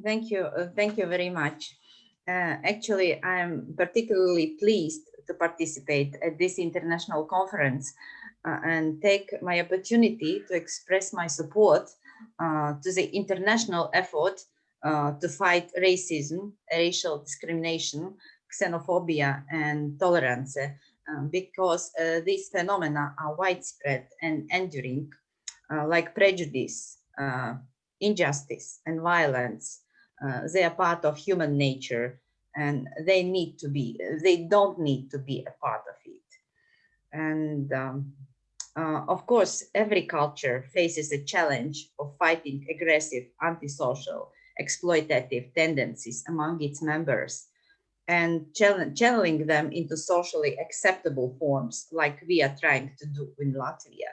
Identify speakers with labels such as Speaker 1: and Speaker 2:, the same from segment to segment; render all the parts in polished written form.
Speaker 1: Thank you very much. Actually, I'm particularly pleased to participate at this international conference and take my opportunity to express my support to the international effort to fight racism, racial discrimination, xenophobia, and tolerance, because these phenomena are widespread and enduring, like prejudice, injustice, and violence. They are part of human nature, and they don't need to be a part of it. And of course, every culture faces a challenge of fighting aggressive, antisocial, exploitative tendencies among its members and channeling them into socially acceptable forms, like we are trying to do in Latvia.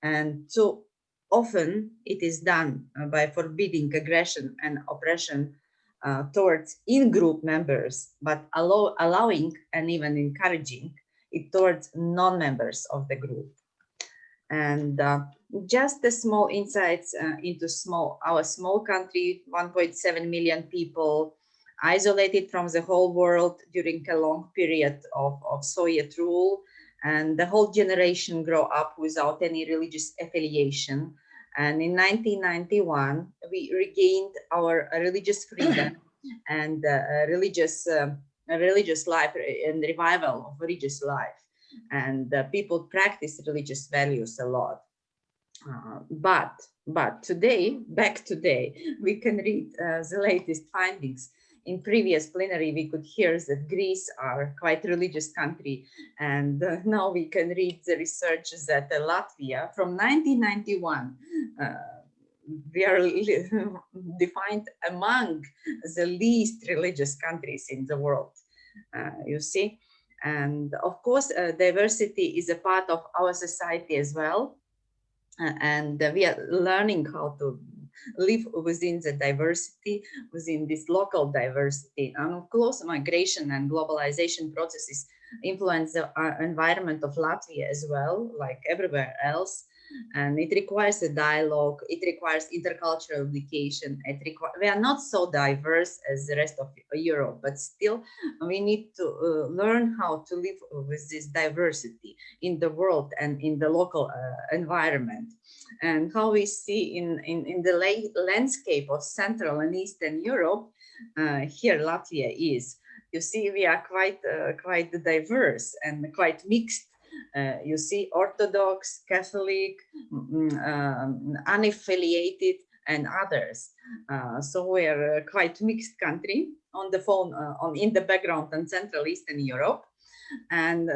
Speaker 1: And so often it is done by forbidding aggression and oppression towards in-group members, but allowing and even encouraging it towards non-members of the group. And just the small insights into our small country, 1.7 million people, isolated from the whole world during a long period of Soviet rule, and the whole generation grow up without any religious affiliation. And in 1991, we regained our religious freedom and religious life and revival of religious life. And people practice religious values a lot. But today, back today, we can read the latest findings. In previous plenary, we could hear that Greece are quite religious country, and now we can read the research that Latvia from 1991 we are defined among the least religious countries in the world. You see, and of course, diversity is a part of our society as well. And we are learning how to live within the diversity, within this local diversity. And of course, migration and globalization processes influence the environment of Latvia as well, like everywhere else. And it requires a dialogue, it requires intercultural education. We are not so diverse as the rest of Europe, but still we need to learn how to live with this diversity in the world and in the local environment. And how we see in the landscape of Central and Eastern Europe, here Latvia is. You see, we are quite diverse and quite mixed. You see Orthodox, Catholic, unaffiliated, and others. So we're a quite mixed country on the phone, in the background in Central Eastern Europe. And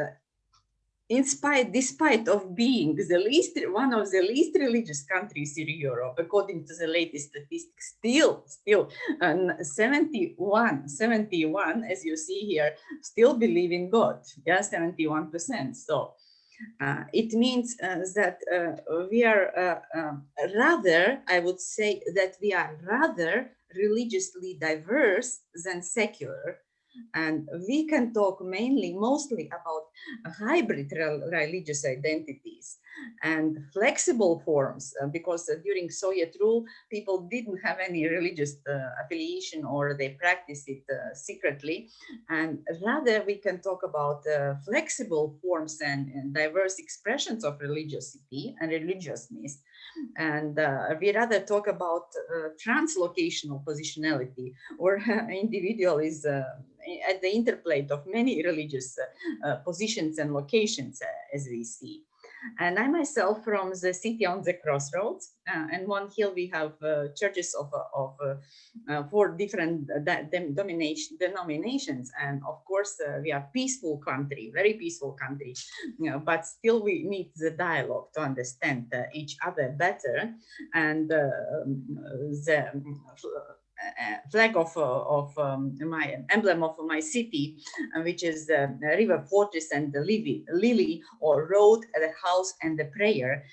Speaker 1: despite of being one of the least religious countries in Europe, according to the latest statistics, still 71, as you see here, still believe in God. Yeah, 71%. So it means that we are rather, I would say that we are rather religiously diverse than secular. And we can talk mostly about hybrid religious identities and flexible forms, because during Soviet rule, people didn't have any religious affiliation, or they practiced it secretly. And rather, we can talk about flexible forms and diverse expressions of religiosity and religiousness. And we rather talk about translocational positionality, or individual is at the interplay of many religious positions and locations, as we see. And I myself from the city on the crossroads, and one hill we have churches of 4 different denominations, and of course we are peaceful country, very peaceful country, but still we need the dialogue to understand each other better. And the flag of my emblem of my city, which is the river fortress and the lily, or road, the house, and the prayer.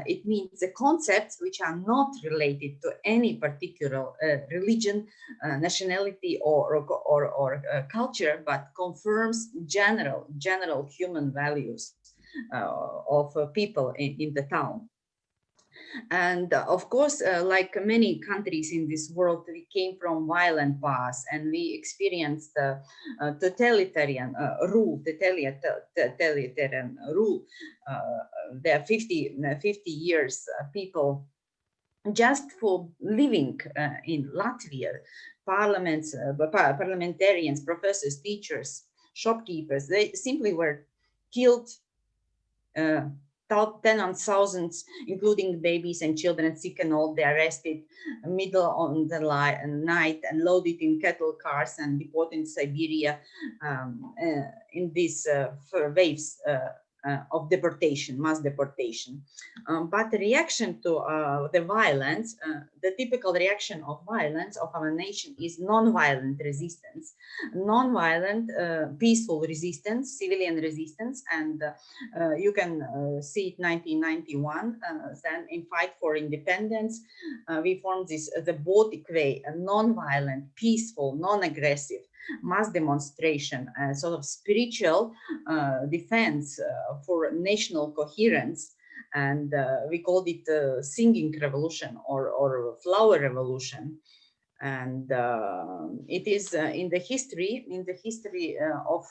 Speaker 1: It means the concepts which are not related to any particular religion, nationality, or culture, but confirms general human values of people in the town. And of course, like many countries in this world, we came from violent past, and we experienced totalitarian rule, totalitarian rule. There are 50 years, people just for living in Latvia, parliamentarians, professors, teachers, shopkeepers, they simply were killed, ten on thousands, including babies and children, sick and old. They arrested middle on the night and loaded in cattle cars and deported in Siberia in these waves of deportation, mass deportation. But the reaction to the violence, the typical reaction of violence of our nation is non-violent resistance, non-violent, peaceful resistance, civilian resistance. And you can see it 1991, then in Fight for Independence, we formed this, the Baltic Way, a non-violent, peaceful, non-aggressive mass demonstration, sort of spiritual defense for national coherence. And we called it singing revolution or flower revolution. And it is in the history of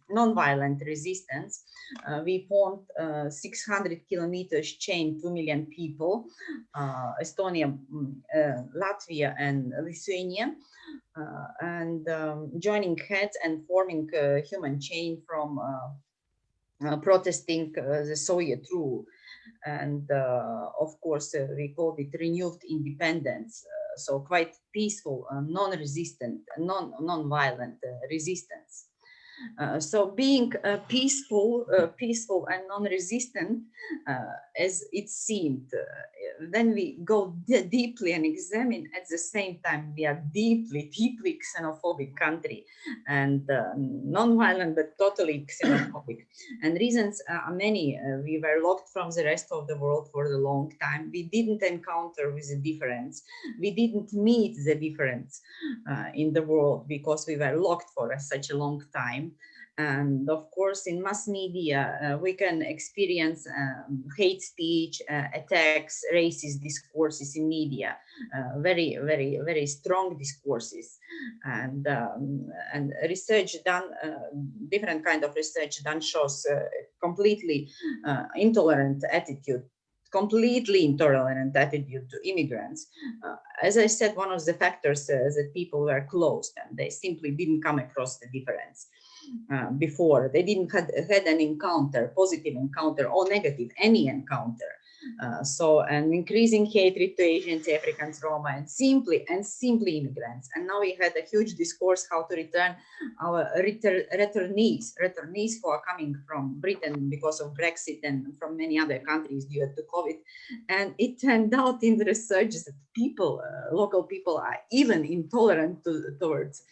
Speaker 1: non-violent resistance. We formed 600 kilometers chain, 2 million people, Estonia, Latvia and Lithuania, and joining heads and forming a human chain from protesting the Soviet rule. And of course, we called it renewed independence. So quite peaceful, non-resistant, non-violent resistance. So being peaceful and non-resistant, as it seemed, then we go deeply and examine at the same time we are deeply xenophobic country, and non-violent but totally xenophobic. And reasons are many. We were locked from the rest of the world for a long time. We didn't encounter with the difference. We didn't meet the difference in the world because we were locked for such a long time. And of course, in mass media, we can experience hate speech, attacks, racist discourses in media, very strong discourses, and research done, different kind of research done shows completely intolerant attitude to immigrants. As I said, one of the factors that people were closed and they simply didn't come across the difference. Before they didn't had an encounter, positive encounter or negative, any encounter. So an increasing hatred to Asians, Africans, Roma, and simply immigrants. And now we had a huge discourse how to return our returnees who are coming from Britain because of Brexit and from many other countries due to COVID. And it turned out in the research that people, local people, are even intolerant towards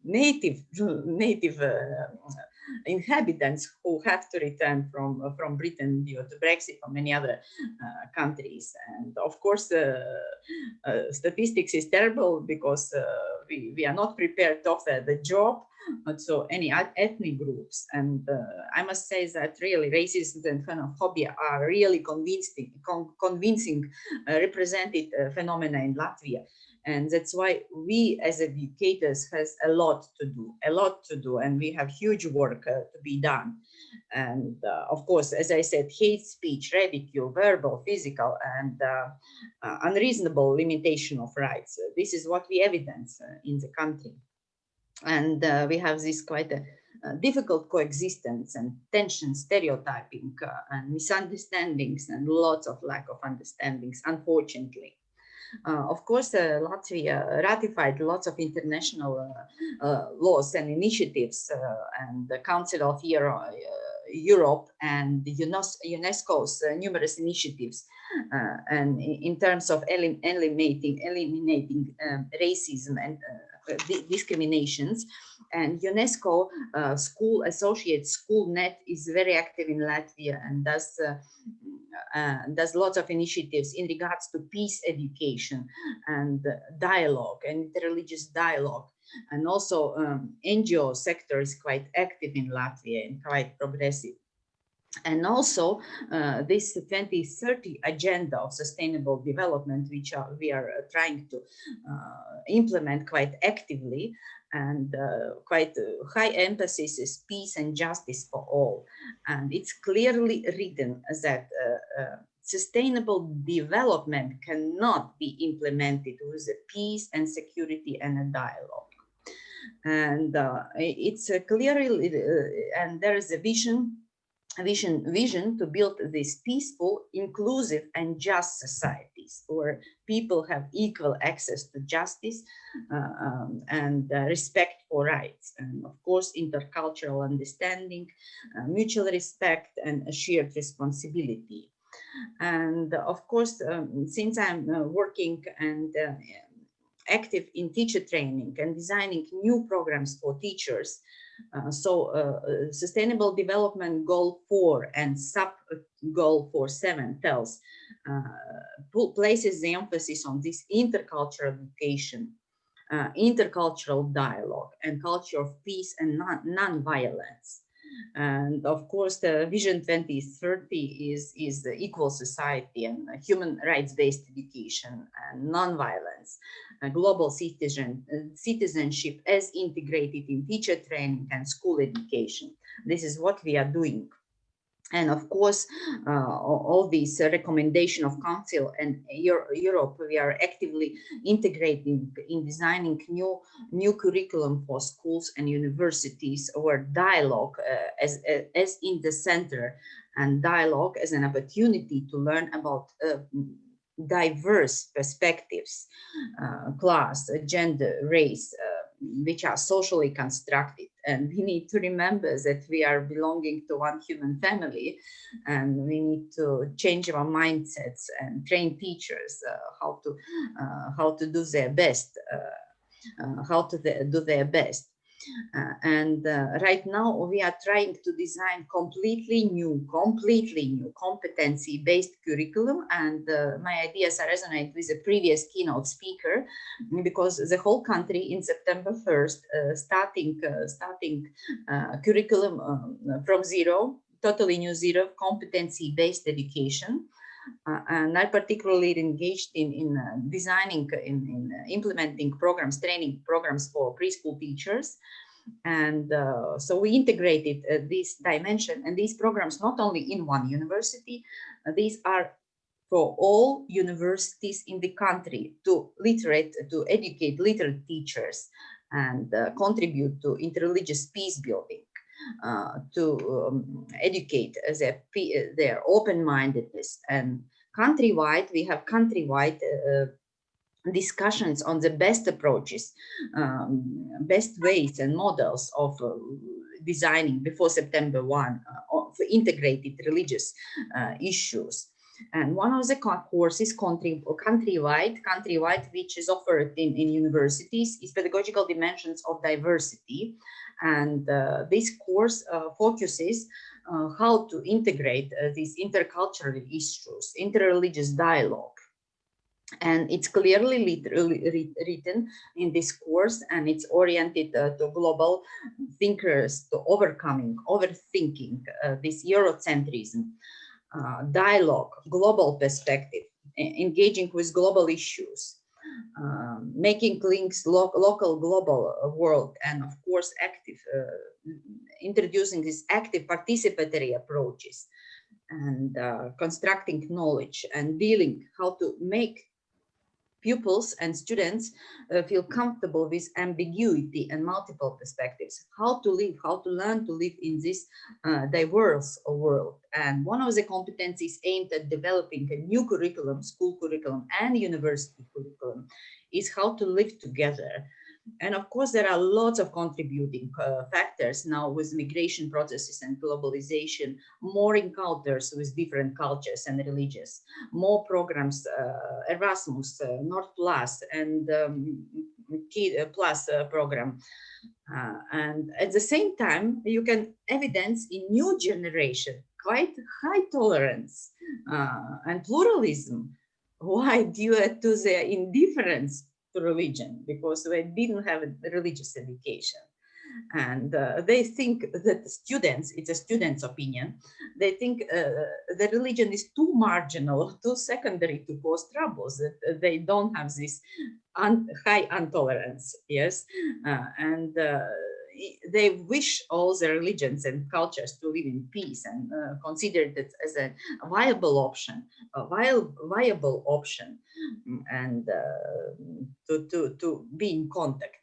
Speaker 1: native inhabitants who have to return from Britain due to Brexit or many other countries. And of course, statistics is terrible because we are not prepared to offer the job so any ethnic groups. And I must say that really racism and xenophobia are really convincing represented phenomena in Latvia. And that's why we as educators has a lot to do, and we have huge work to be done. And of course, as I said, hate speech, ridicule, verbal, physical, and unreasonable limitation of rights. This is what we evidence in the country. And we have this quite a difficult coexistence and tension, stereotyping, and misunderstandings, and lots of lack of understandings, unfortunately. Of course, Latvia ratified lots of international laws and initiatives, and the Council of Europe and UNESCO's numerous initiatives, and in terms of eliminating racism and discriminations. And UNESCO School Associate SchoolNet is very active in Latvia and does lots of initiatives in regards to peace education and dialogue and interreligious dialogue. And also NGO sector is quite active in Latvia and quite progressive. And also this 2030 agenda of sustainable development, which we are trying to implement quite actively, and quite high emphasis is peace and justice for all. And it's clearly written that sustainable development cannot be implemented with peace and security and a dialogue. And it's clearly, and there is a vision to build these peaceful, inclusive, and just societies where people have equal access to justice and respect for rights, and of course intercultural understanding, mutual respect, and a shared responsibility. And of course, since I'm working and active in teacher training and designing new programs for teachers, Sustainable Development Goal 4 and Sub Goal 47 tells, places the emphasis on this intercultural education, intercultural dialogue, and culture of peace and non-violence. And of course, the Vision 2030 is the equal society and human rights-based education and non-violence, global citizenship as integrated in teacher training and school education. This is what we are doing. And of course, all these recommendation of Council and Europe, we are actively integrating in designing new curriculum for schools and universities, where dialogue as in the center, and dialogue as an opportunity to learn about diverse perspectives, class, gender, race, which are socially constructed. And we need to remember that we are belonging to one human family, and we need to change our mindsets and train teachers how to do their best, do their best. Right now we are trying to design completely new competency-based curriculum, and my ideas resonate with the previous keynote speaker, because the whole country in September 1st starting curriculum from zero, totally new zero competency-based education. And I particularly engaged in designing, in implementing programs, training programs for preschool teachers. And so we integrated this dimension and these programs not only in one university, these are for all universities in the country to educate literate teachers and contribute to interreligious peace building. To educate their open-mindedness. And countrywide, we have countrywide discussions on the best approaches, best ways and models of designing before September 1 of integrated religious issues. And one of the courses countrywide, which is offered in universities, is Pedagogical Dimensions of Diversity. And this course focuses how to integrate these intercultural issues, interreligious dialogue. And it's clearly written in this course, and it's oriented to global thinkers, to overthinking this Eurocentrism, dialogue, global perspective, engaging with global issues, making links local, global world, and of course active, introducing these active participatory approaches, and constructing knowledge and dealing how to make pupils and students feel comfortable with ambiguity and multiple perspectives, how to live, how to learn to live in this diverse world. And one of the competencies aimed at developing a new curriculum, school curriculum and university curriculum, is how to live together. And of course, there are lots of contributing factors now with migration processes and globalization, more encounters with different cultures and religions, more programs, Erasmus, North Plus, and Kid Plus program. And at the same time, you can evidence in new generation quite high tolerance and pluralism. Why? Due to their indifference to religion, because they didn't have a religious education. And they think that students, it's a student's opinion, they think the religion is too marginal, too secondary to cause troubles, that they don't have this high intolerance, yes, and they wish all the religions and cultures to live in peace and consider it as a viable option, a viable option, and to be in contact.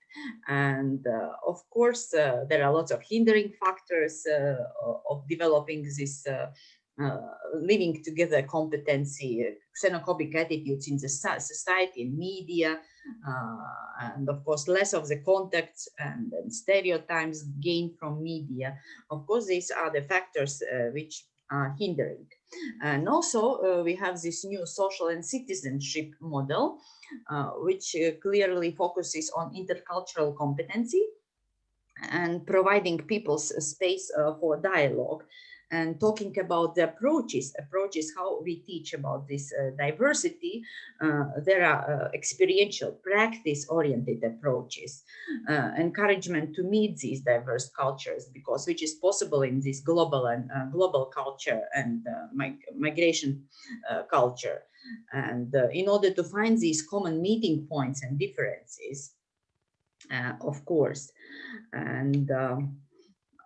Speaker 1: And of course, there are lots of hindering factors of developing this living together competency, xenophobic attitudes in the society and media, and of course less of the contacts and stereotypes gained from media. Of course, these are the factors which are hindering. And also we have this new social and citizenship model, which clearly focuses on intercultural competency and providing people's space for dialogue, and talking about the approaches how we teach about this diversity. There are experiential, practice-oriented approaches, encouragement to meet these diverse cultures, because which is possible in this global and global culture and migration culture. And in order to find these common meeting points and differences, of course,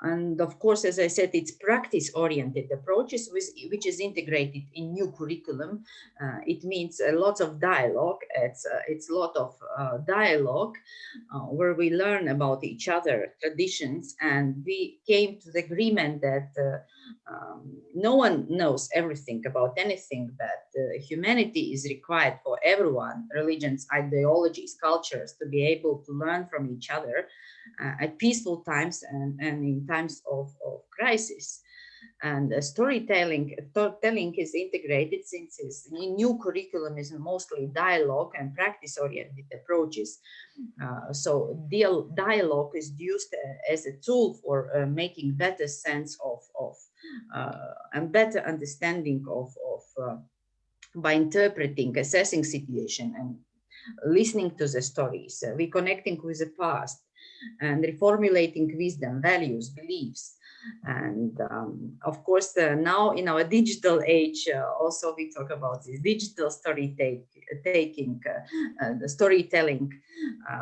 Speaker 1: and of course, as I said, it's practice-oriented approaches which is integrated in new curriculum. It means a lot of dialogue. It's a lot of dialogue where we learn about each other traditions, and we came to the agreement that no one knows everything about anything, but humanity is required for everyone, religions, ideologies, cultures, to be able to learn from each other at peaceful times and in times of crisis. And storytelling is integrated, since its new curriculum is mostly dialogue and practice-oriented approaches. So dialogue is used as a tool for making better sense of and better understanding of by interpreting, assessing situation, and listening to the stories, reconnecting with the past, and reformulating wisdom, values, beliefs. And of course, now in our digital age, also we talk about this digital the storytelling,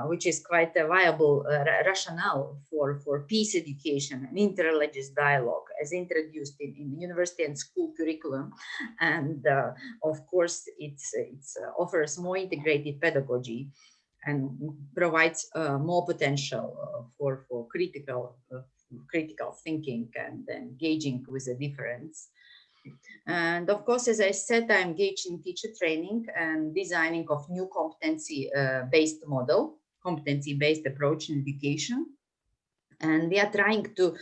Speaker 1: which is quite a viable rationale for peace education and interreligious dialogue, as introduced in university and school curriculum. And of course, it offers more integrated pedagogy and provides more potential for critical thinking and engaging with the difference. And of course, as I said, I'm engaged in teacher training and designing of new competency-based model, competency-based approach in education. And we are trying to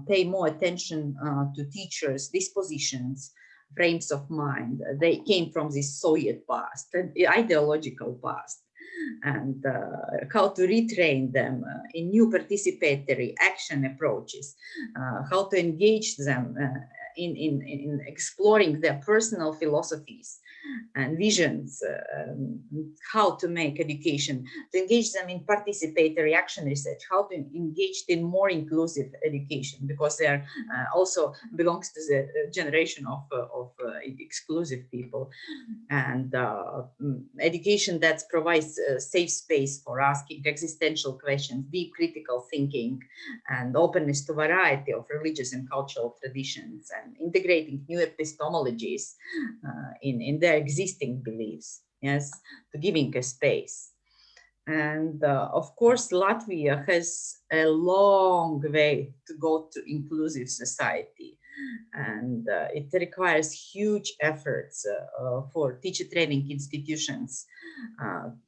Speaker 1: pay more attention to teachers' dispositions, frames of mind. They came from this Soviet past, ideological past, and how to retrain them in new participatory action approaches, how to engage them in exploring their personal philosophies and visions, how to make education, to engage them in participatory action research, how to engage in more inclusive education, because they are also belongs to the generation of exclusive people, and education that provides a safe space for asking existential questions, deep critical thinking, and openness to variety of religious and cultural traditions, and integrating new epistemologies in their existing beliefs, yes, to giving a space. And of course, Latvia has a long way to go to inclusive society, and it requires huge efforts for teacher training institutions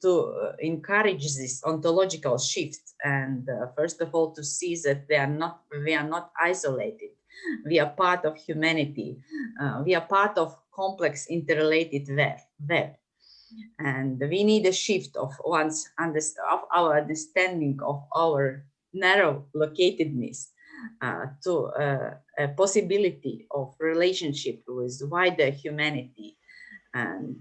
Speaker 1: to encourage this ontological shift, and first of all to see that we are not isolated. We are part of humanity. We are part of complex interrelated web. And we need a shift of our understanding of our narrow locatedness to a possibility of relationship with wider humanity. And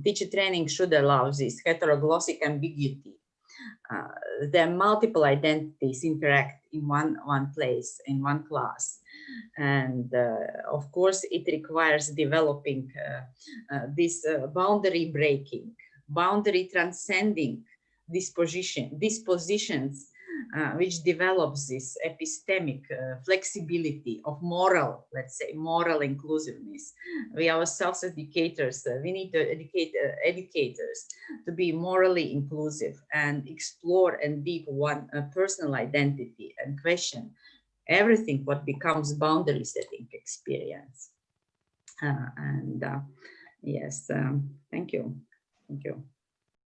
Speaker 1: teacher training should allow this heteroglossic ambiguity the multiple identities interact in one place, in one class. And of course, it requires developing this boundary breaking, boundary transcending dispositions, which develops this epistemic flexibility of moral, let's say, moral inclusiveness. We ourselves educators, we need to educate educators to be morally inclusive and explore and deep one personal identity and question everything what becomes boundary setting experience. Yes, thank you. Thank you.